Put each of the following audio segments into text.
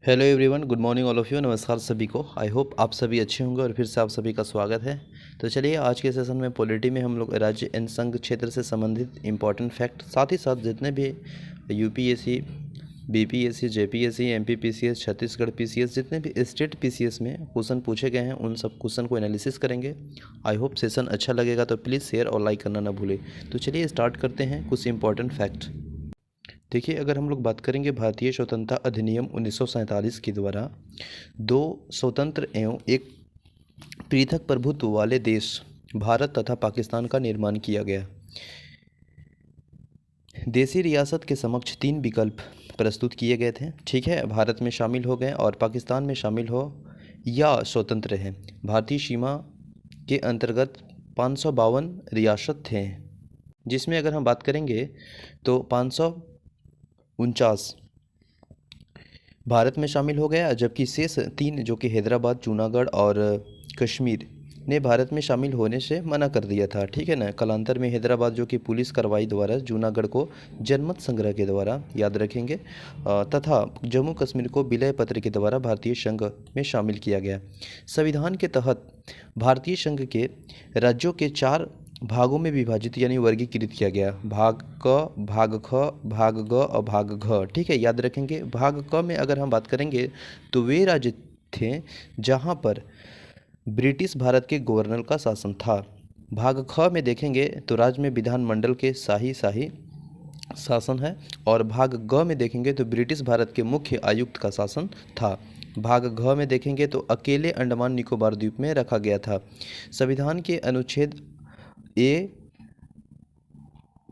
Hello everyone, good morning all of you. नमस्कार सभी को। आई होप आप सभी अच्छे होंगे और फिर से आप सभी का स्वागत है। तो चलिए, आज के सेशन में पॉलिटी में हम लोग राज्य एंड संघ क्षेत्र से संबंधित इंपॉर्टेंट फैक्ट, साथ ही साथ जितने भी UPSC, BPSC, JPSC, MPPCS, Chhattisgarh PCS, जितने भी स्टेट पीसीएस में क्वेश्चन पूछे गए हैं उन सब क्वेश्चन को एनालिसिस करेंगे। आई होप सेशन अच्छा लगेगा, तो प्लीज़ शेयर और लाइक करना ना भूलें। तो चलिए स्टार्ट करते हैं कुछ इंपॉर्टेंट फैक्ट। देखिए, अगर हम लोग बात करेंगे भारतीय स्वतंत्रता अधिनियम 1947 के द्वारा दो स्वतंत्र एवं एक पृथक प्रभुत्व वाले देश भारत तथा पाकिस्तान का निर्माण किया गया। देशी रियासत के समक्ष तीन विकल्प प्रस्तुत किए गए थे। ठीक है, भारत में शामिल हो गए और पाकिस्तान में शामिल हो या स्वतंत्र हैं। भारतीय सीमा के अंतर्गत 552 रियासत थे, जिसमें अगर हम बात करेंगे तो 549 भारत में शामिल हो गया, जबकि शेष तीन जो कि हैदराबाद, जूनागढ़ और कश्मीर ने भारत में शामिल होने से मना कर दिया था। ठीक है ना। कालांतर में हैदराबाद जो कि पुलिस कार्रवाई द्वारा, जूनागढ़ को जनमत संग्रह के द्वारा, याद रखेंगे, तथा जम्मू कश्मीर को विलय पत्र के द्वारा भारतीय संघ में शामिल किया गया। संविधान के तहत भारतीय संघ के राज्यों के 4 भागों में विभाजित यानी वर्गीकृत किया गया। भाग क, भाग ख, भाग ग और भाग घ। ठीक है, याद रखेंगे। भाग क में अगर हम बात करेंगे तो वे राज्य थे जहां पर ब्रिटिश भारत के गवर्नर का शासन था। भाग ख में देखेंगे तो राज्य में विधानमंडल के शाही शासन है, और भाग ग में देखेंगे तो ब्रिटिश भारत के मुख्य आयुक्त का शासन था। भाग घ में देखेंगे तो अकेले अंडमान निकोबार द्वीप में रखा गया था। संविधान के अनुच्छेद ए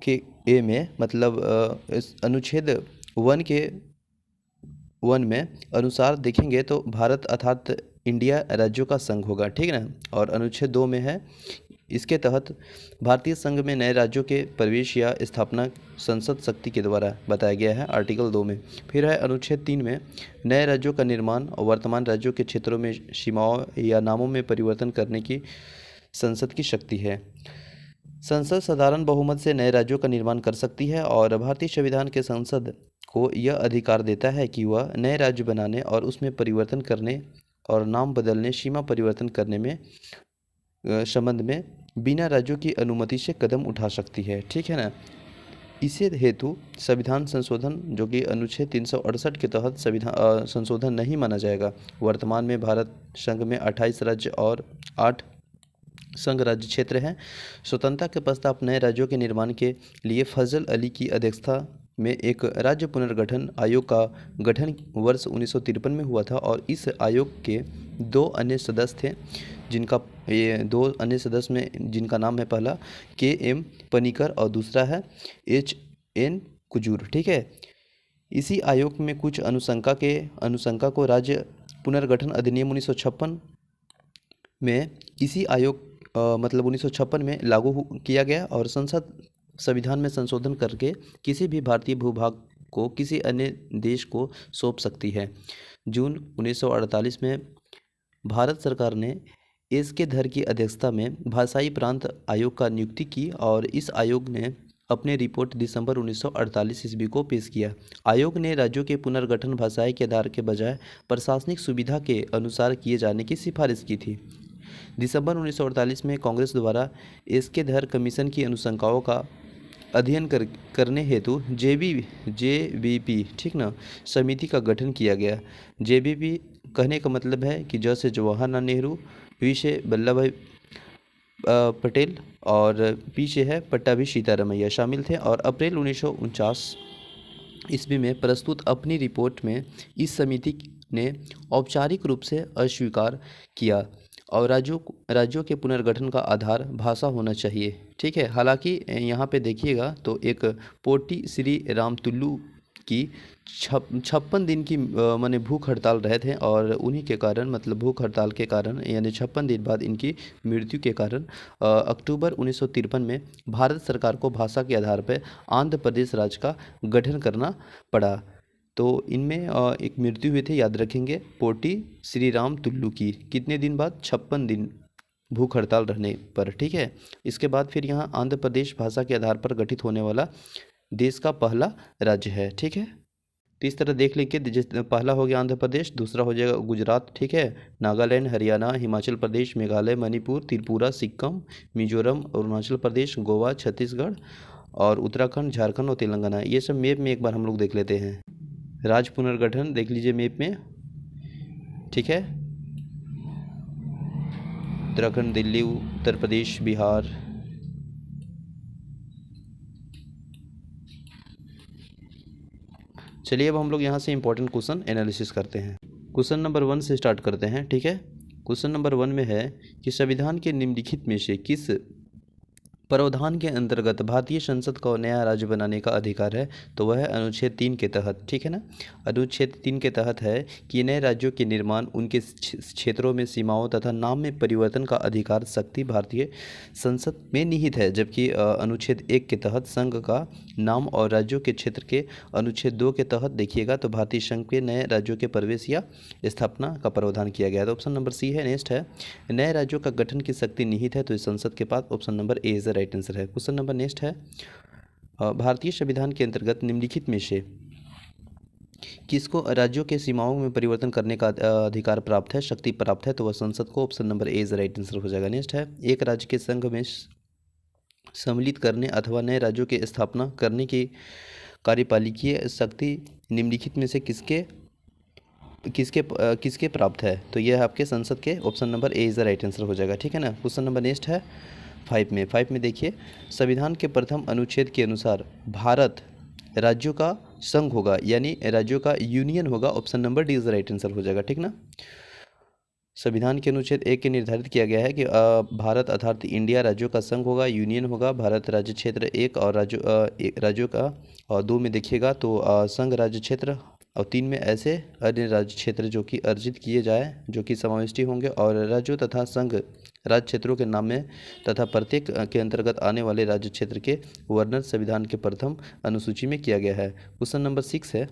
के ए में, मतलब इस अनुच्छेद 1 में अनुसार देखेंगे तो भारत अर्थात इंडिया राज्यों का संघ होगा। ठीक है ना। और अनुच्छेद 2 में है, इसके तहत भारतीय संघ में नए राज्यों के प्रवेश या स्थापना संसद शक्ति के द्वारा बताया गया है, आर्टिकल 2 में। फिर है अनुच्छेद 3 में, नए राज्यों का निर्माण और वर्तमान राज्यों के क्षेत्रों में सीमाओं या नामों में परिवर्तन करने की संसद की शक्ति है। संसद साधारण बहुमत से नए राज्यों का निर्माण कर सकती है, और भारतीय संविधान के संसद को यह अधिकार देता है कि वह नए राज्य बनाने और उसमें परिवर्तन करने और नाम बदलने, सीमा परिवर्तन करने में संबंध में बिना राज्यों की अनुमति से कदम उठा सकती है। ठीक है ना। इसे हेतु संविधान संशोधन जो कि अनुच्छेद 368 के तहत संविधान संशोधन नहीं माना जाएगा। वर्तमान में भारत संघ में 28 राज्य और 8 संघ राज्य क्षेत्र हैं। स्वतंत्रता के पश्चात नए राज्यों के निर्माण के लिए फजल अली की अध्यक्षता में एक राज्य पुनर्गठन आयोग का गठन वर्ष 1953 में हुआ था, और इस आयोग के 2 अन्य सदस्य थे, जिनका नाम है, पहला KM पनिकर और दूसरा है HN कुजूर। ठीक है। इसी आयोग में कुछ अनुशंका को राज्य पुनर्गठन अधिनियम 1956 में, इसी आयोग मतलब 1956 में किया गया, और संसद संविधान में संशोधन करके किसी भी भारतीय भूभाग को किसी अन्य देश को सौंप सकती है। जून 1948 में भारत सरकार ने SK धर की अध्यक्षता में भाषाई प्रांत आयोग का नियुक्ति की, और इस आयोग ने अपने रिपोर्ट दिसंबर 1948 ईस्वी को पेश किया। आयोग ने राज्यों के पुनर्गठन भाषाई के आधार के बजाय प्रशासनिक सुविधा के अनुसार किए जाने की सिफारिश की थी। दिसंबर 1948 में कांग्रेस द्वारा SK धर कमीशन की अनुशंसाओं का अध्ययन करने हेतु JBP, ठीक ना, समिति का गठन किया गया। JBP कहने का मतलब है कि ज से जवाहरलाल नेहरू, V से वल्लभ भाई पटेल, और P से है पट्टाभी सीतारमैया शामिल थे। और अप्रैल 1949 ईस्वी में प्रस्तुत अपनी रिपोर्ट में इस समिति ने औपचारिक रूप से अस्वीकार किया, और राज्यों के पुनर्गठन का आधार भाषा होना चाहिए। ठीक है। हालांकि यहाँ पे देखिएगा तो एक पोटी श्री राम तुल्लू की 56 दिन की माने भूख हड़ताल रहे थे, और उन्हीं के कारण, मतलब भूख हड़ताल के कारण, यानी 56 दिन बाद इनकी मृत्यु के कारण अक्टूबर 1953 में भारत सरकार को भाषा के आधार पर आंध्र प्रदेश राज्य का गठन करना पड़ा। तो इनमें एक मृत्यु हुई थी, याद रखेंगे, पोटी श्री राम तुल्लू की। कितने दिन बाद? 56 दिन भूख हड़ताल रहने पर। ठीक है। इसके बाद फिर यहाँ आंध्र प्रदेश भाषा के आधार पर गठित होने वाला देश का पहला राज्य है। ठीक है। तो इस तरह देख लीजिए, जिस पहला हो गया आंध्र प्रदेश, दूसरा हो जाएगा गुजरात, ठीक है, नागालैंड, हरियाणा, हिमाचल प्रदेश, मेघालय, मणिपुर, त्रिपुरा, सिक्किम, मिजोरम, अरुणाचल प्रदेश, गोवा, छत्तीसगढ़ और उत्तराखंड, झारखंड और तेलंगाना। ये सब मैप में एक बार हम लोग देख लेते हैं। राज्य पुनर्गठन देख लीजिए मैप में, ठीक है, उत्तराखंड, दिल्ली, उत्तर प्रदेश, बिहार। चलिए अब हम लोग यहाँ से इंपॉर्टेंट क्वेश्चन एनालिसिस करते हैं। क्वेश्चन नंबर 1 से स्टार्ट करते हैं, ठीक है। क्वेश्चन नंबर 1 में है कि संविधान के निम्नलिखित में से किस प्रावधान के अंतर्गत भारतीय संसद को नया राज्य बनाने का अधिकार है? तो वह है अनुच्छेद 3 के तहत, ठीक है ना। अनुच्छेद 3 के तहत है कि नए राज्यों के निर्माण, उनके क्षेत्रों में सीमाओं तथा नाम में परिवर्तन का अधिकार शक्ति भारतीय संसद में निहित है। जबकि अनुच्छेद 1 के तहत संघ का नाम और राज्यों के क्षेत्र के अनुच्छेद 2 के तहत देखिएगा तो भारतीय संघ के नए राज्यों के प्रवेश या स्थापना का प्रावधान किया गया है। तो ऑप्शन नंबर सी है। नेक्स्ट है, नए राज्यों का गठन की शक्ति निहित है, तो इस संसद के पास option number A is the right answer है। क्वेश्चन नंबर नेक्स्ट है, भारतीय संविधान के अंतर्गत निम्नलिखित में से किसको राज्यों के सीमाओं में परिवर्तन करने का अधिकार प्राप्त है, शक्ति प्राप्त है? तो वह संसद को, option number A is the right answer हो जाएगा। नेक्स्ट है, एक राज्य के संघ में सम्मिलित करने अथवा नए राज्यों की स्थापना करने की कार्यपालिकीय शक्ति निम्नलिखित में से किसके किसके किसके प्राप्त है? तो यह आपके संसद के, option number A is the right answer हो जाएगा, ठीक है ना। क्वेश्चन नंबर नेक्स्ट है 5 में देखिए, संविधान के प्रथम अनुच्छेद के अनुसार भारत राज्यों का संघ होगा, यानी राज्यों का यूनियन होगा। Option number D is the right answer हो जाएगा, ठीक ना। संविधान के अनुच्छेद 1 के निर्धारित किया गया है कि भारत अर्थात इंडिया राज्यों का संघ होगा, यूनियन होगा। भारत राज्य क्षेत्र 1 और राज्यों का, और 2 में देखिएगा तो संघ राज्य क्षेत्र, और 3 में ऐसे अन्य राज्य क्षेत्र जो कि अर्जित किए जाए, जो कि समाविष्टी होंगे। और राज्यों तथा संघ राज्य क्षेत्रों के नाम में तथा प्रत्येक के अंतर्गत आने वाले राज्य क्षेत्र के वर्णन संविधान के प्रथम अनुसूची में किया गया है। क्वेश्चन नंबर 6 है।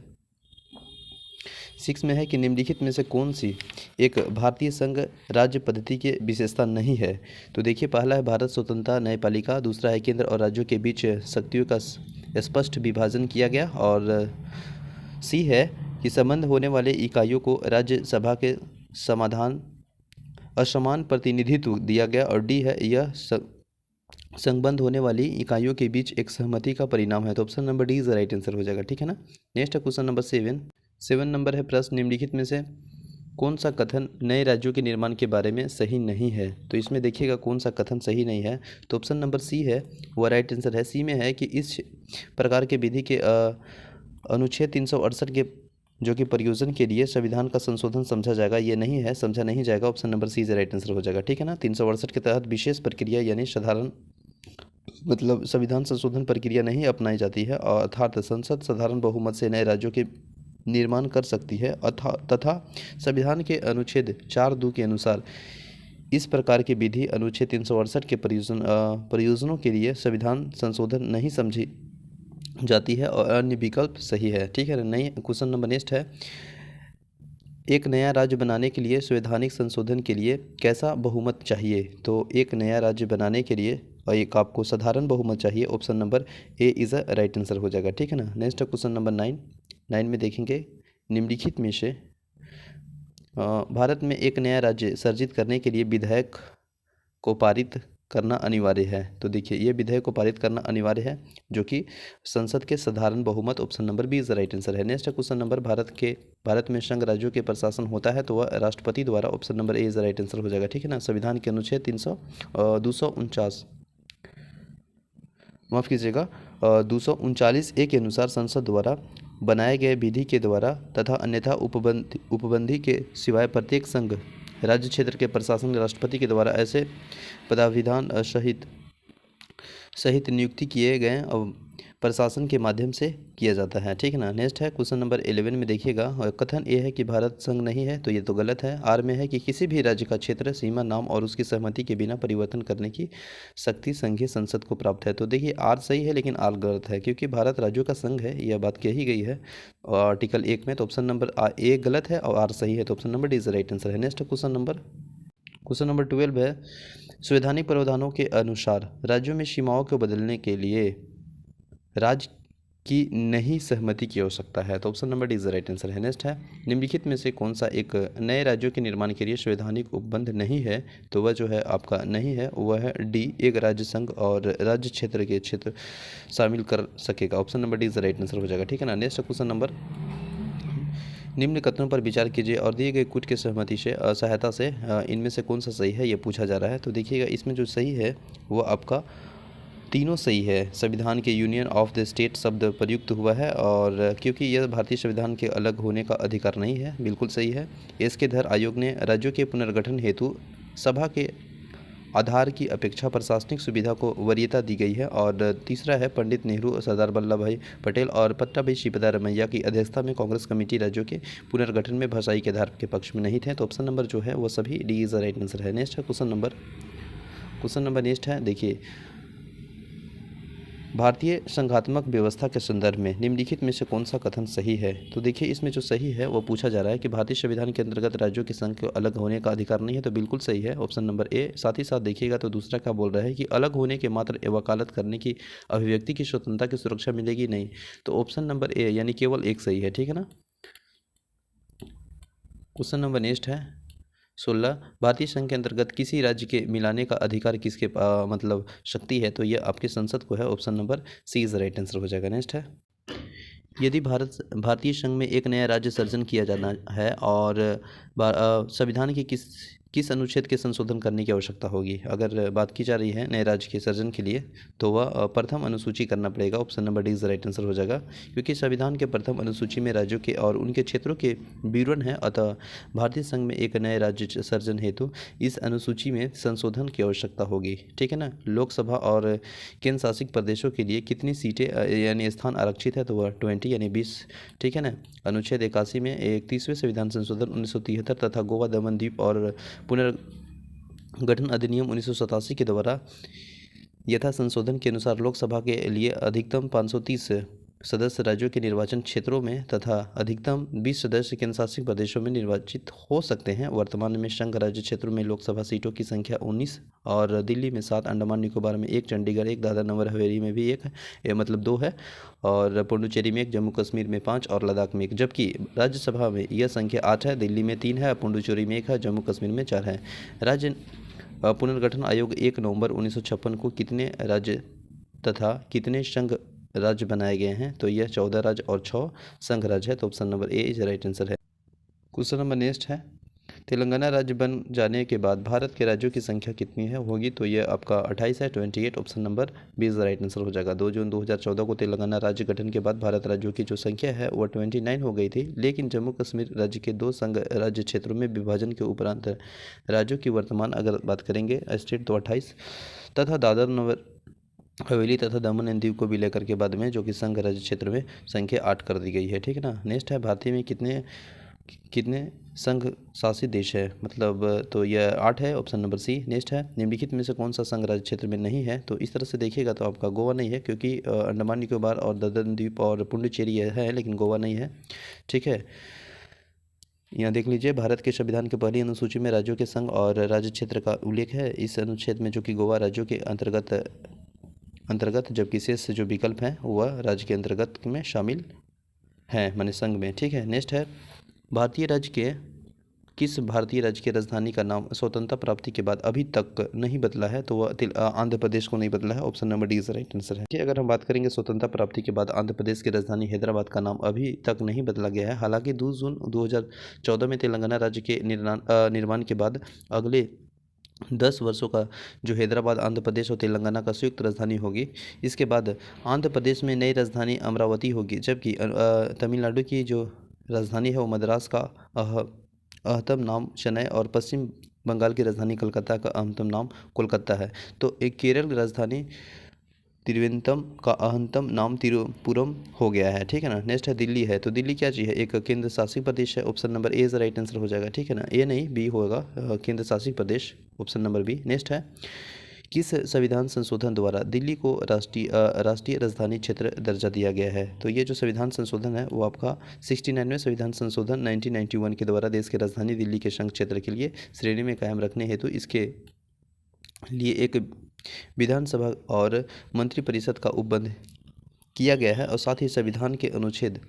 6 में है कि निम्नलिखित में से कौन सी एक भारतीय संघ राज्य पद्धति की विशेषता नहीं है? तो देखिए, पहला है भारत स्वतंत्रता न्यायपालिका, दूसरा है केंद्र और राज्यों के बीच शक्तियों का स्पष्ट विभाजन किया गया, और सी है कि संबंध होने वाले इकाइयों को राज्यसभा के समाधान असमान प्रतिनिधित्व दिया गया, और डी है यह संबंध होने वाली इकाइयों के बीच एक सहमति का परिणाम है। तो option number D is the right answer हो जाएगा, ठीक है ना। नेक्स्ट है क्वेश्चन नंबर 7 नंबर है प्रश्न, निम्नलिखित में से कौन सा कथन नए राज्यों के निर्माण के बारे में सही नहीं है? तो इसमें देखिएगा कौन सा कथन सही नहीं है, तो ऑप्शन नंबर सी है वह राइट आंसर है। सी में है कि इस प्रकार के विधि के अनुच्छेद 368 के जो कि प्रयोजन के लिए संविधान का संशोधन समझा जाएगा, ये नहीं है, समझा नहीं जाएगा। Option number C is right answer हो जाएगा, ठीक है ना। 368 के तहत विशेष प्रक्रिया यानी साधारण मतलब संविधान संशोधन प्रक्रिया नहीं अपनाई जाती है, और अर्थात संसद साधारण बहुमत से नए राज्यों के निर्माण कर सकती है, तथा संविधान के अनुच्छेद 4(2) के अनुसार इस प्रकार की विधि अनुच्छेद 368 के प्रयोजनों के लिए संविधान संशोधन नहीं समझी जाती है, और अन्य विकल्प सही है, ठीक है। नहीं, क्वेश्चन नंबर नेक्स्ट है, एक नया राज्य बनाने के लिए संवैधानिक संशोधन के लिए कैसा बहुमत चाहिए? तो एक नया राज्य बनाने के लिए एक आपको साधारण बहुमत चाहिए। Option number A is a right answer हो जाएगा, ठीक है ना। नेक्स्ट है क्वेश्चन नंबर 9 में देखेंगे, निम्नलिखित में से भारत में एक नया राज्य सर्जित करने के लिए विधेयक को पारित करना अनिवार्य है। तो देखिए, ये विधेयक को पारित करना अनिवार्य है, जो कि संसद के साधारण बहुमत, option number B is the right answer है। नेक्स्ट है क्वेश्चन नंबर, भारत में संघ राज्यों के प्रशासन होता है, तो वह राष्ट्रपति द्वारा, option number A is the right answer हो जाएगा, ठीक है ना। संविधान के अनुच्छेद 249 माफ़ कीजिएगा 239 के अनुसार संसद द्वारा बनाए गए विधि के द्वारा तथा अन्यथा उपबंधी के सिवाय प्रत्येक संघ राज्य क्षेत्र के प्रशासन राष्ट्रपति के द्वारा ऐसे पदाविधान सहित नियुक्ति किए गए और प्रशासन के माध्यम से किया जाता है, ठीक है ना। नेक्स्ट है क्वेश्चन नंबर 11 में देखिएगा, कथन ये है कि भारत संघ नहीं है, तो ये तो गलत है। आर में है कि किसी भी राज्य का क्षेत्र, सीमा, नाम और उसकी सहमति के बिना परिवर्तन करने की शक्ति संघीय संसद को प्राप्त है। तो देखिए, आर सही है लेकिन आर गलत है, क्योंकि भारत राज्यों का संघ है, यह बात कही गई है आर्टिकल 1 में। तो ऑप्शन नंबर ए गलत है और आर सही है, तो option number D is right answer है। नेक्स्ट क्वेश्चन नंबर 12 है, संवैधानिक प्रावधानों के अनुसार राज्यों में सीमाओं को बदलने के लिए राज्य की नहीं सहमति की आवश्यकता है। तो option number D is the right answer है। नेक्स्ट है, निम्नलिखित में से कौन सा एक नए राज्यों के निर्माण के लिए संवैधानिक उपबंध नहीं है? तो वह जो है आपका नहीं है, वह है डी, एक राज्य संघ और राज्य क्षेत्र के क्षेत्र शामिल कर सकेगा। Option number D is the right answer हो जाएगा, ठीक है ना। नेक्स्ट क्वेश्चन नंबर, निम्न कथनों पर विचार कीजिए और दिए गए कूट की सहमति से सहायता से इनमें से कौन सा सही है ये पूछा जा रहा है। तो देखिएगा, इसमें जो सही है वो आपका तीनों सही है। संविधान के यूनियन ऑफ द स्टेट शब्द प्रयुक्त हुआ है, और क्योंकि यह भारतीय संविधान के अलग होने का अधिकार नहीं है, बिल्कुल सही है। इसके धर आयोग ने राज्यों के पुनर्गठन हेतु सभा के आधार की अपेक्षा प्रशासनिक सुविधा को वरीयता दी गई है। और तीसरा है, पंडित नेहरू, सरदार वल्लभ भाई पटेल और पट्टाभी शिवदार रमैया की अध्यक्षता में कांग्रेस कमेटी राज्यों के पुनर्गठन में भाषाई के आधार के पक्ष में नहीं थे। तो ऑप्शन नंबर जो है वो सभी D is the right answer है। नेक्स्ट है क्वेश्चन नंबर नेक्स्ट है, देखिए, भारतीय संघात्मक व्यवस्था के संदर्भ में निम्नलिखित में से कौन सा कथन सही है? तो देखिए, इसमें जो सही है वो पूछा जा रहा है कि भारतीय संविधान के अंतर्गत राज्यों के संघ के अलग होने का अधिकार नहीं है। तो बिल्कुल सही है, ऑप्शन नंबर ए। साथ ही साथ देखिएगा तो दूसरा क्या बोल रहा है कि अलग होने के मात्र वकालत करने की अभिव्यक्ति की स्वतंत्रता की सुरक्षा मिलेगी नहीं। तो ऑप्शन नंबर ए यानी केवल एक सही है, ठीक है ना। क्वेश्चन नंबर नेक्स्ट है 16, भारतीय संघ के अंतर्गत किसी राज्य के मिलाने का अधिकार किसके मतलब शक्ति है? तो ये आपके संसद को है। Option number C is right answer हो जाएगा। नेक्स्ट है, यदि भारतीय संघ में एक नया राज्य सृजन किया जाना है और संविधान के किस अनुच्छेद के संशोधन करने की आवश्यकता होगी? अगर बात की जा रही है नए राज्य के सृजन के लिए तो वह प्रथम अनुसूची करना पड़ेगा। Option number D is the right answer हो जाएगा, क्योंकि संविधान के प्रथम अनुसूची में राज्यों के और उनके क्षेत्रों के विवरण है। अतः भारतीय संघ में एक नए राज्य सृजन हेतु इस अनुसूची में संशोधन की आवश्यकता होगी, ठीक है ना। लोकसभा और केंद्र शासित प्रदेशों के लिए कितनी सीटें यानी स्थान आरक्षित है? तो वह 20 यानी 20, ठीक है ना। अनुच्छेद 81 में 31वें संविधान संशोधन 1973 तथा गोवा, दमन, दीव और पुनर्गठन अधिनियम 1987 के द्वारा यथा संशोधन के अनुसार लोकसभा के लिए अधिकतम 530 सदस्य राज्यों के निर्वाचन क्षेत्रों में तथा अधिकतम 20 सदस्य केंद्र शासित प्रदेशों में निर्वाचित हो सकते हैं। वर्तमान में संघ राज्य क्षेत्रों में लोकसभा सीटों की संख्या 19 और दिल्ली में 7, अंडमान निकोबार में 1, चंडीगढ़ 1, दादरा नगर हवेली में भी 1 है, मतलब 2 है, और पुडुचेरी में 1, जम्मू कश्मीर में 5 और लद्दाख में 1। जबकि राज्यसभा में यह संख्या 8 है, दिल्ली में 3 है, पुडुचेरी में 1 है, जम्मू कश्मीर में 4 है। राज्य पुनर्गठन आयोग 1 नवंबर 1956 को कितने राज्य तथा कितने संघ राज्य बनाए गए हैं? तो यह 14 राज्य और 6 संघ राज्य है। तो option number A is right answer है। क्वेश्चन नंबर नेक्स्ट है, तेलंगाना राज्य बन जाने के बाद भारत के राज्यों की संख्या कितनी है होगी? तो यह आपका 28 है, 28। Option number B is right answer हो जाएगा। 2 जून 2014 को तेलंगाना राज्य गठन के बाद भारत राज्यों की जो संख्या है वह 29 हो गई थी, लेकिन जम्मू कश्मीर राज्य के 2 संघ राज्य क्षेत्रों में विभाजन के उपरांत राज्यों की वर्तमान अगर बात करेंगे स्टेट तो 28 तथा दादर नगर हवेली तथा दमन एंड दीव को भी लेकर के बाद में जो कि संघ राज्य क्षेत्र में संख्या 8 कर दी गई है, ठीक है ना। नेक्स्ट है, भारतीय में कितने कितने संघ शासित देश है? मतलब तो यह 8 है, ऑप्शन नंबर सी। नेक्स्ट है, निम्नलिखित में से कौन सा संघ राज्य क्षेत्र में नहीं है? तो इस तरह से देखिएगा तो आपका गोवा नहीं है, क्योंकि अंडमान निकोबार और ददन द्वीप और पुडुचेरी है, लेकिन गोवा नहीं है, ठीक है। यहाँ देख लीजिए, भारत के संविधान के पहली अनुसूची में राज्यों के संघ और राज्य क्षेत्र का उल्लेख है। इस अनुच्छेद में जो कि गोवा राज्यों के अंतर्गत जबकि शेष जो विकल्प हैं वह राज्य के अंतर्गत में शामिल हैं, माने संघ में, ठीक है। नेक्स्ट है, किस भारतीय राज्य की राजधानी का नाम स्वतंत्रता प्राप्ति के बाद अभी तक नहीं बदला है? तो वह आंध्र प्रदेश को नहीं बदला है। Option number D is right answer है। कि अगर हम बात करेंगे स्वतंत्रता प्राप्ति के बाद आंध्र प्रदेश की राजधानी हैदराबाद का नाम अभी तक नहीं बदला गया है। हालांकि 2 जून 2014 में तेलंगाना राज्य के निर्माण के बाद अगले 10 वर्षों का जो हैदराबाद आंध्र प्रदेश और तेलंगाना का संयुक्त राजधानी होगी। इसके बाद आंध्र प्रदेश में नई राजधानी अमरावती होगी, जबकि तमिलनाडु की जो राजधानी है वो मद्रास का अहतम नाम चेन्नई और पश्चिम बंगाल की राजधानी कलकत्ता का अहतम नाम कोलकाता है। तो एक केरल की राजधानी त्रिवेंद्रम का अहंतम नाम तिरुपुरम हो गया है, ठीक है ना। नेक्स्ट है, दिल्ली है, तो दिल्ली क्या चीज़ है? एक केंद्र शासित प्रदेश है। Option number A is right answer हो जाएगा, ठीक है ना। ए नहीं, बी होगा, केंद्र शासित प्रदेश, ऑप्शन नंबर बी। नेक्स्ट है, किस संविधान संशोधन द्वारा दिल्ली को राष्ट्रीय राजधानी क्षेत्र दर्जा दिया गया है? तो ये जो संविधान संशोधन है वो आपका 69वें संविधान संशोधन 1991 के द्वारा देश की राजधानी दिल्ली के संघ क्षेत्र के लिए श्रेणी में कायम रखने हेतु इसके लिए एक विधानसभा और मंत्रिपरिषद का उपबंध किया गया है और साथ ही संविधान के अनुच्छेद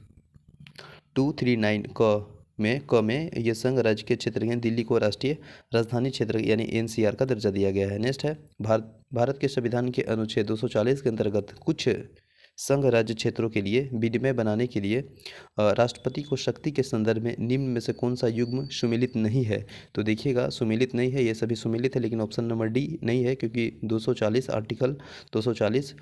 239 क में ये संघ राज्य के क्षेत्र हैं दिल्ली को राष्ट्रीय राजधानी क्षेत्र यानी एनसीआर का दर्जा दिया गया है। नेक्स्ट है भारत के संविधान के अनुच्छेद 240 के अंतर्गत कुछ संघ राज्य क्षेत्रों के लिए विनिमय बनाने के लिए राष्ट्रपति को शक्ति के संदर्भ में निम्न में से कौन सा युग्म सुमेलित नहीं है। तो देखिएगा सुमेलित नहीं है, ये सभी सुमेलित है, लेकिन ऑप्शन नंबर डी नहीं है क्योंकि 240 आर्टिकल 240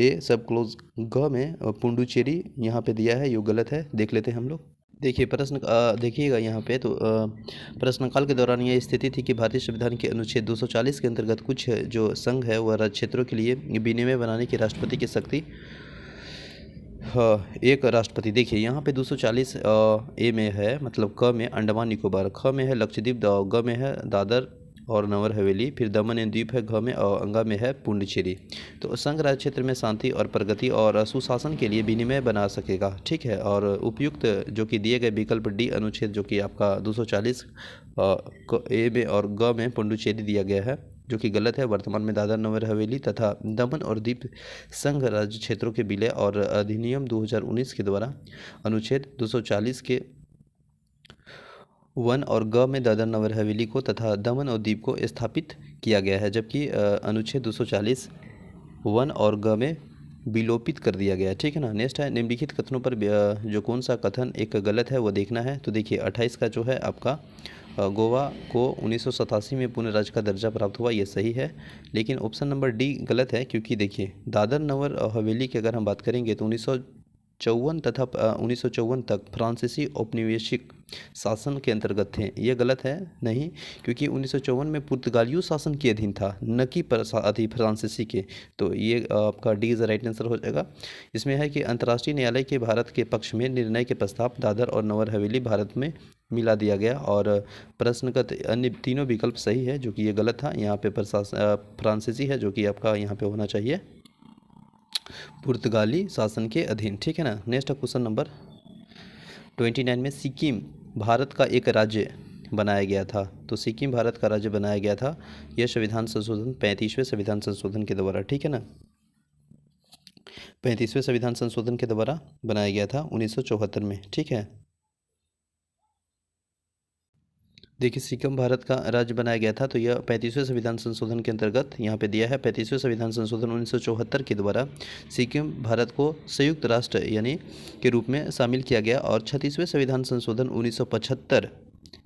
ए सब क्लोज ग में पुडुचेरी यहाँ पे दिया है, ये गलत है। देख लेते हैं हम लोग। देखिए प्रश्न देखिएगा यहाँ पे तो प्रश्नकाल के दौरान ये स्थिति थी कि भारतीय संविधान के अनुच्छेद 240 के अंतर्गत कुछ जो संघ है वह राज्य क्षेत्रों के लिए विनिमय बनाने की राष्ट्रपति की शक्ति एक राष्ट्रपति। देखिए यहाँ पे 240 ए में है, मतलब क में अंडमान निकोबार, ख में है लक्षद्वीप, ग में है दादर और नगर हवेली, फिर दमन एंड द्वीप है घ में, और अंगा में है पुडुचेरी। तो संघ राज्य क्षेत्र में शांति और प्रगति और सुशासन के लिए विनिमय बना सकेगा, ठीक है। और उपयुक्त जो कि दिए गए विकल्प डी अनुच्छेद जो कि आपका 240 ए में और ग में पुडुचेरी दिया गया है, जो कि गलत है। वर्तमान में दादर नगर हवेली तथा दमन और दीव संघ राज्य क्षेत्रों के विलय और अधिनियम 2019 के द्वारा अनुच्छेद 240 के 1 और ग में दादर नगर हवेली को तथा दमन और दीव को स्थापित किया गया है, जबकि अनुच्छेद 240 1 और ग में विलोपित कर दिया गया है, ठीक है ना। नेक्स्ट है निम्नलिखित कथनों पर जो कौन सा कथन एक गलत है वो देखना है। तो देखिए 28 का जो है आपका गोवा को 1987 में पूर्ण राज्य का दर्जा प्राप्त हुआ, ये सही है। लेकिन ऑप्शन नंबर डी गलत है क्योंकि देखिए दादर नगर हवेली की अगर हम बात करेंगे तो 1954 तथा 1954 तक फ्रांसीसी औपनिवेशिक शासन के अंतर्गत थे। ये गलत है नहीं, क्योंकि 1954 में पुर्तगालियों शासन के अधीन था, न कि फ्रांसीसी के। तो ये आपका डी इज राइट आंसर हो जाएगा। इसमें है कि अंतर्राष्ट्रीय न्यायालय के भारत के पक्ष में निर्णय के प्रस्ताव दादर और नगर हवेली भारत में मिला दिया गया, और प्रश्न का अन्य तीनों विकल्प सही है, जो कि ये गलत था। यहाँ पे फ्रांसीसी है, जो कि आपका यहाँ पे होना चाहिए पुर्तगाली शासन के अधीन, ठीक है ना। नेक्स्ट क्वेश्चन नंबर 29 में सिक्किम भारत का एक राज्य बनाया गया था। तो सिक्किम भारत का राज्य बनाया गया था यह संविधान संशोधन 35वें संविधान संशोधन के द्वारा, ठीक है ना। 35वें संविधान संशोधन के द्वारा बनाया गया था 1974 में, ठीक है। देखिए सिक्किम भारत का राज्य बनाया गया था, तो यह 35वें संविधान संशोधन के अंतर्गत यहाँ पे दिया है। 35वें संविधान संशोधन 1974 के द्वारा सिक्किम भारत को संयुक्त राष्ट्र यानी के रूप में शामिल किया गया, और 36वें संविधान संशोधन 1975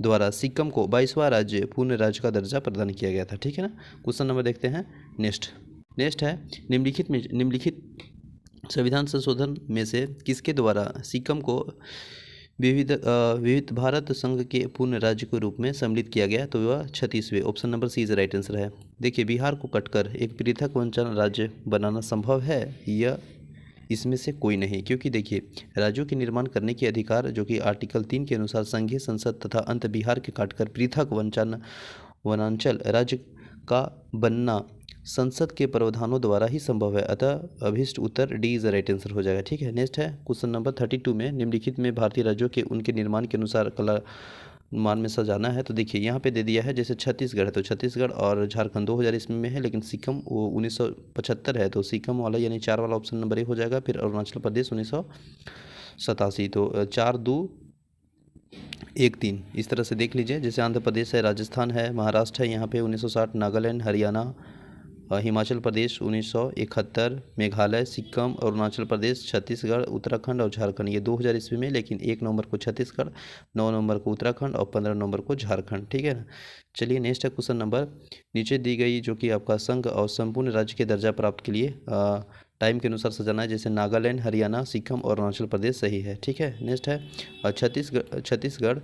द्वारा सिक्किम को 22वां राज्य पूर्ण राज्य का दर्जा प्रदान किया गया था, ठीक है ना। क्वेश्चन नंबर देखते हैं नेक्स्ट है निम्नलिखित संविधान संशोधन में से किसके द्वारा सिक्किम को विविध भारत संघ के पूर्ण राज्य के रूप में सम्मिलित किया गया, तो वह 36वें। Option number C is right answer है। देखिए बिहार को कटकर एक पृथक वंचन राज्य बनाना संभव है, यह इसमें से कोई नहीं, क्योंकि देखिए राज्यों के निर्माण करने के अधिकार जो कि आर्टिकल 3 के अनुसार संघीय संसद तथा अंत बिहार के काटकर पृथक वनांचल राज्य का बनना संसद के प्रावधानों द्वारा ही संभव है, अतः अभिष्ट उत्तर डी इज राइट आंसर हो जाएगा, ठीक है। नेक्स्ट है क्वेश्चन नंबर 32 में निम्नलिखित में भारतीय राज्यों के उनके निर्माण के अनुसार कला मान में सजाना है। तो देखिए यहाँ पे दे दिया है, जैसे छत्तीसगढ़ है तो छत्तीसगढ़ और झारखंड 2000 ईस्वी में है, लेकिन सिक्किम वो 1975 है, तो सिक्किम वाला यानी 4 वाला ऑप्शन नंबर ए हो जाएगा। फिर अरुणाचल प्रदेश 1987, तो 4-2-1-3 इस तरह से देख लीजिए। जैसे आंध्र प्रदेश है, राजस्थान है, महाराष्ट्र है यहाँ पे 1960, नागालैंड, हरियाणा, हिमाचल प्रदेश 1971, मेघालय, सिक्किम, अरुणाचल प्रदेश, छत्तीसगढ़, उत्तराखंड और झारखंड, ये 2000 ईस्वी में, लेकिन 1 नवंबर को छत्तीसगढ़, 9 नवंबर को उत्तराखंड और 15 नवंबर को झारखंड, ठीक है ना। चलिए नेक्स्ट है क्वेश्चन नंबर नीचे दी गई जो कि आपका संघ और संपूर्ण राज्य के दर्जा प्राप्त के लिए टाइम के अनुसार सजाना है, जैसे नागालैंड, हरियाणा, सिक्किम और अरुणाचल प्रदेश सही है, ठीक है। नेक्स्ट है छत्तीसगढ़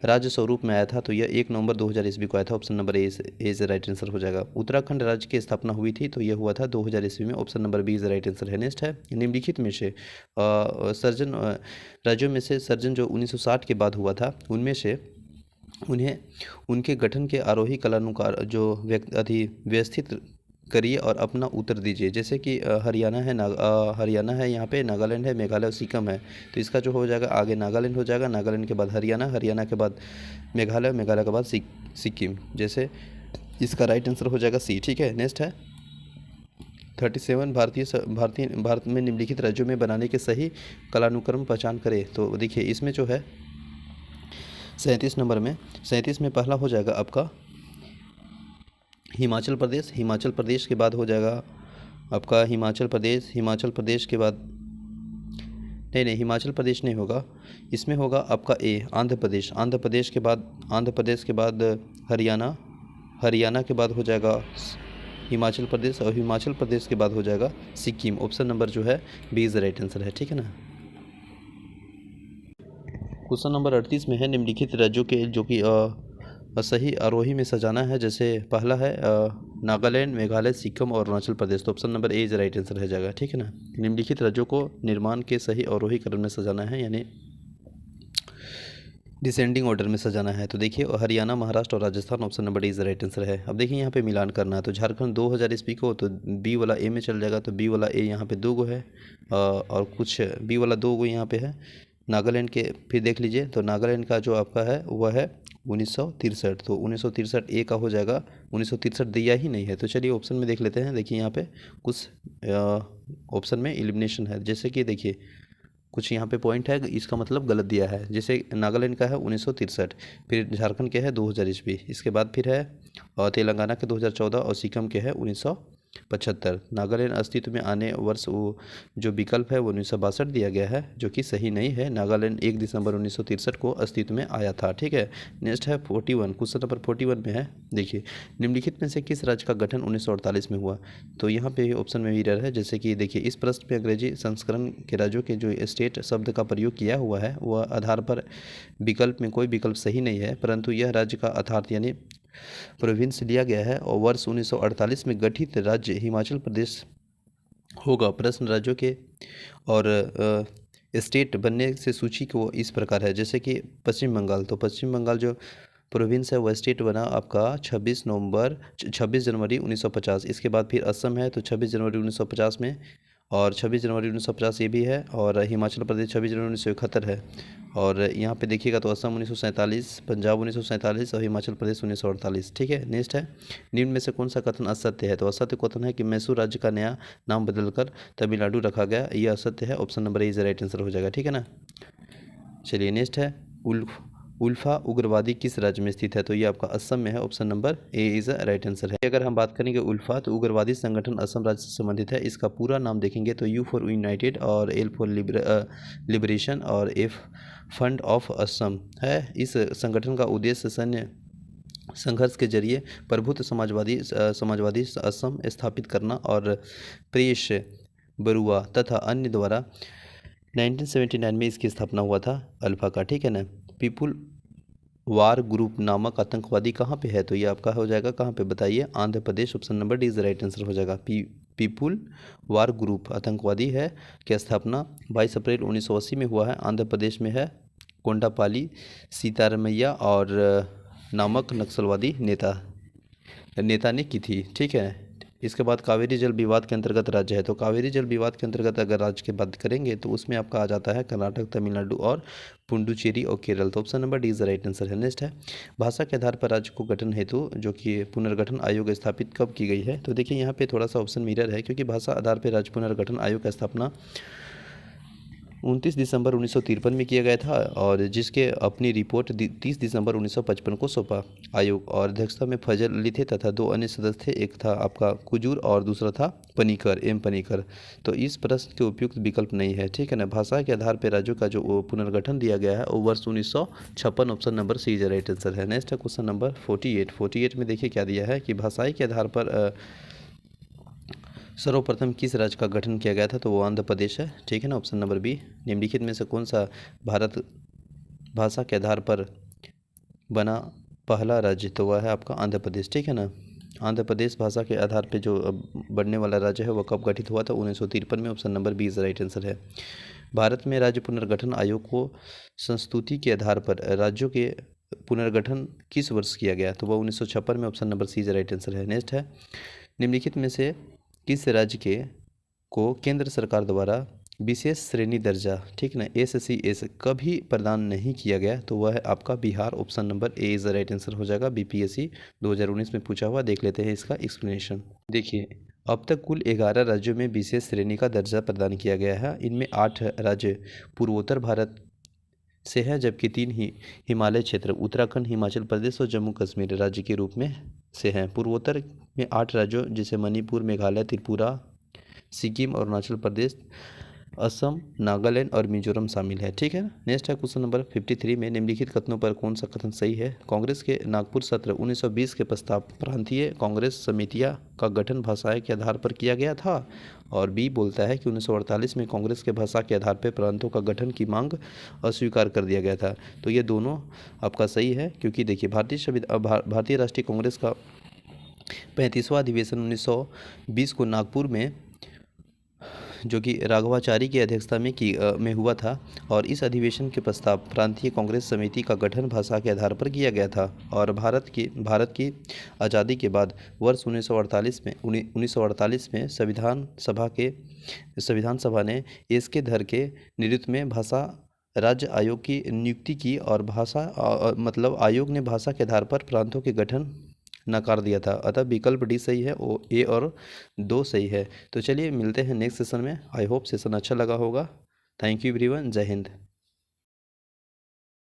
राज्य स्वरूप में आया था, तो यह 1 नवंबर 2000 ईस्वी को आया था। Option number A is right answer हो जाएगा। उत्तराखंड राज्य की स्थापना हुई थी, तो यह हुआ था 2000 ईस्वी में। Option number B is right answer है। नेक्स्ट है निम्नलिखित में से सर्जन राज्यों में से सर्जन जो 1960 के बाद हुआ था, उनमें से उन्हें उनके गठन के आरोही कलानुसार जो व्यवस्थित करिए और अपना उत्तर दीजिए। जैसे कि हरियाणा है यहाँ पे, नागालैंड है, मेघालय और सिक्किम है, तो इसका जो हो जाएगा आगे नागालैंड हो जाएगा, नागालैंड के बाद हरियाणा के बाद मेघालय, मेघालय के बाद सिक्किम, जैसे इसका राइट आंसर हो जाएगा सी, ठीक है। नेक्स्ट है 37 भारत में निम्नलिखित राज्यों में बनाने के सही कालानुक्रम पहचान करें। तो देखिए इसमें जो है 37 नंबर में, 37 में पहला हो जाएगा आपका हिमाचल प्रदेश। हिमाचल प्रदेश के बाद हो जाएगा आपका हिमाचल प्रदेश। हिमाचल प्रदेश के बाद नहीं, हिमाचल प्रदेश नहीं होगा, इसमें होगा आपका ए आंध्र प्रदेश। आंध्र प्रदेश के बाद हरियाणा। हरियाणा के बाद हो जाएगा हिमाचल प्रदेश, और हिमाचल प्रदेश के बाद हो जाएगा सिक्किम। ऑप्शन नंबर जो है B is the right answer है, ठीक है ना। क्वेश्चन नंबर 38 में है निम्नलिखित राज्यों के जो कि सही आरोही में सजाना है। जैसे पहला है नागालैंड, मेघालय, सिक्किम और अरुणाचल प्रदेश। तो option number A is right answer रह जाएगा, ठीक है ना। निम्नलिखित राज्यों को निर्माण के सही आरोही क्रम में सजाना है, यानी डिसेंडिंग ऑर्डर में सजाना है। तो देखिए हरियाणा, महाराष्ट्र और Rajasthan, option number D is right answer है। अब देखिए यहाँ पे मिलान करना है, तो झारखंड 2000 ईस्वी को तो बी वाला ए में चल जाएगा, तो बी वाला ए यहाँ पे 2 गो है और कुछ बी वाला 2 गो यहाँ पे है। नागालैंड के फिर देख लीजिए, तो नागालैंड का जो आपका है वह है 1963, तो 1963 ए का हो जाएगा। 1963 दिया ही नहीं है, तो चलिए ऑप्शन में देख लेते हैं। देखिए यहाँ पे कुछ ऑप्शन में एलिमिनेशन है, जैसे कि देखिए कुछ यहाँ पे पॉइंट है, इसका मतलब गलत दिया है। जैसे नागालैंड का है 1963, फिर झारखंड के है 2000 ईस्वी, इसके बाद फिर है और तेलंगाना के 2014 और सिक्किम के है 1975। नागालैंड अस्तित्व में आने वर्ष वो जो विकल्प है वो 1962 दिया गया है, जो कि सही नहीं है। नागालैंड 1 दिसंबर 1963 को अस्तित्व में आया था, ठीक है। नेक्स्ट है 41, क्वेश्चन नंबर 41 में है, देखिए निम्नलिखित में से किस राज्य का गठन 1948 में हुआ। तो यहाँ पे ऑप्शन में मिरर है, जैसे कि देखिए इस प्रश्न में अंग्रेजी संस्करण के राज्यों के जो स्टेट शब्द का प्रयोग किया हुआ है वह आधार पर विकल्प में कोई विकल्प सही नहीं है, परंतु यह राज्य का अर्थात यानी प्रोविंस लिया गया है, और वर्ष 1948 में गठित राज्य हिमाचल प्रदेश होगा। प्रश्न राज्यों के और स्टेट बनने से सूची को इस प्रकार है, जैसे कि पश्चिम बंगाल, तो पश्चिम बंगाल जो प्रोविंस है वह स्टेट बना आपका 26 जनवरी 1950। इसके बाद फिर असम है, तो 26 जनवरी 1950 में, और 26 जनवरी 1950 ये भी है, और हिमाचल प्रदेश 26 जनवरी 1971 है। और यहाँ पे देखिएगा तो असम 1947, पंजाब 1947 और हिमाचल प्रदेश 1948, ठीक है। नेक्स्ट है निम्न में से कौन सा कथन असत्य है। तो असत्य कथन है कि मैसूर राज्य का नया नाम बदलकर तमिलनाडु रखा गया, यह असत्य है। Option number A is right answer हो जाएगा, ठीक है ना। चलिए नेक्स्ट है उल्फा उग्रवादी किस राज्य में स्थित है। तो ये आपका असम में है, option number A is right answer है। अगर हम बात करेंगे उल्फा, तो उग्रवादी संगठन असम राज्य से संबंधित है। इसका पूरा नाम देखेंगे तो यू फॉर यूनाइटेड और एल फॉर लिबरेशन और एफ फंड ऑफ असम है। इस संगठन का उद्देश्य सैन्य संघर्ष के जरिए प्रभुत्व समाजवादी असम स्थापित करना और प्रेश बरुआ तथा अन्य द्वारा 1979 में इसकी स्थापना हुआ था अल्फा का, ठीक है ना। पीपुल वार ग्रुप नामक आतंकवादी कहाँ पे है। तो ये आपका हो जाएगा कहाँ पे बताइए, Andhra Pradesh. Option number D is right answer हो जाएगा। पीपुल वार ग्रुप आतंकवादी है की स्थापना 22 अप्रैल 1980 में हुआ है। आंध्र प्रदेश में है कोंडापाली सीतारमैया और नामक नक्सलवादी नेता ने की थी, ठीक है। इसके बाद कावेरी जल विवाद के अंतर्गत राज्य है। तो कावेरी जल विवाद के अंतर्गत अगर राज्य की बात करेंगे तो उसमें आपका आ जाता है कर्नाटक, तमिलनाडु और पुडुचेरी और केरल। तो option number D is right answer है। नेक्स्ट है भाषा के आधार पर राज्य को गठन हेतु जो कि पुनर्गठन आयोग स्थापित कब की गई है। तो देखिए यहाँ पे थोड़ा सा ऑप्शन मिरर है, क्योंकि भाषा आधार पर राज्य पुनर्गठन आयोग का स्थापना 29 दिसंबर 1953 में किया गया था, और जिसके अपनी रिपोर्ट 30 दिसंबर 1955 को सौंपा। आयोग और अध्यक्षता में फजल अली थे तथा 2 अन्य सदस्य थे, एक था आपका कुजूर और दूसरा था पनीकर। तो इस प्रश्न के उपयुक्त विकल्प नहीं है, ठीक है ना। भाषा के आधार पर राज्यों का जो पुनर्गठन दिया गया है वो वर्ष 1956, option number C is right answer है। नेक्स्ट है क्वेश्चन नंबर 48 में देखिए क्या दिया है कि भाषाई के आधार पर सर्वप्रथम किस राज्य का गठन किया गया था। तो वो आंध्र प्रदेश है, ठीक है ना। Option number B. निम्नलिखित में से कौन सा भारत भाषा के आधार पर बना पहला राज्य। तो वह है आपका आंध्र प्रदेश, ठीक है ना। आंध्र प्रदेश भाषा के आधार पर जो बनने वाला राज्य है वह कब गठित हुआ था, 1953 में। Option number B is right answer है। भारत में राज्य पुनर्गठन आयोग को संस्तुति के आधार पर राज्यों के पुनर्गठन किस वर्ष किया गया। तो वह 1956 में। Option number C is right answer है। नेक्स्ट है निम्नलिखित में से किस राज्य को केंद्र सरकार द्वारा विशेष श्रेणी दर्जा, ठीक ना, SCS कभी प्रदान नहीं किया गया। तो वह है आपका Bihar. Option number A is the right answer हो जाएगा। BPSC 2019 में पूछा हुआ, देख लेते हैं इसका एक्सप्लेनेशन। देखिए अब तक कुल 11 राज्यों में विशेष श्रेणी का दर्जा प्रदान किया गया है। इनमें 8 राज्य पूर्वोत्तर भारत से हैं, जबकि 3 ही हिमालय क्षेत्र उत्तराखंड, हिमाचल प्रदेश और जम्मू कश्मीर राज्य के रूप में से हैं। पूर्वोत्तर में 8 राज्यों जैसे मणिपुर, मेघालय, त्रिपुरा, सिक्किम, अरुणाचल प्रदेश, असम, नागालैंड और मिजोरम शामिल है। ठीक है ना। नेक्स्ट है क्वेश्चन नंबर 53 में निम्नलिखित कथनों पर कौन सा कथन सही है। कांग्रेस के नागपुर सत्र 1920 के प्रस्ताव प्रांतीय कांग्रेस समितियां का गठन भाषा के आधार पर किया गया था। और बी बोलता है कि 1948 में कांग्रेस के भाषा के आधार पर प्रांतों का गठन की मांग अस्वीकार कर दिया गया था। तो ये दोनों आपका सही है, क्योंकि देखिए भारतीय राष्ट्रीय कांग्रेस का 35वां अधिवेशन 1920 को नागपुर में, जो कि राघवाचारी की अध्यक्षता में हुआ था। और इस अधिवेशन के प्रस्ताव प्रांतीय कांग्रेस समिति का गठन भाषा के आधार पर किया गया था। और भारत की आज़ादी के बाद वर्ष 1948 में संविधान सभा ने एस.के. धर के नेतृत्व में भाषा राज्य आयोग की नियुक्ति की और मतलब आयोग ने भाषा के आधार पर प्रांतों के गठन नकार दिया था। अतः विकल्प डी सही है, ए और 2 सही है। तो चलिए मिलते हैं नेक्स्ट सेशन में। आई होप सेशन अच्छा लगा होगा। Thank you everyone. जय हिंद।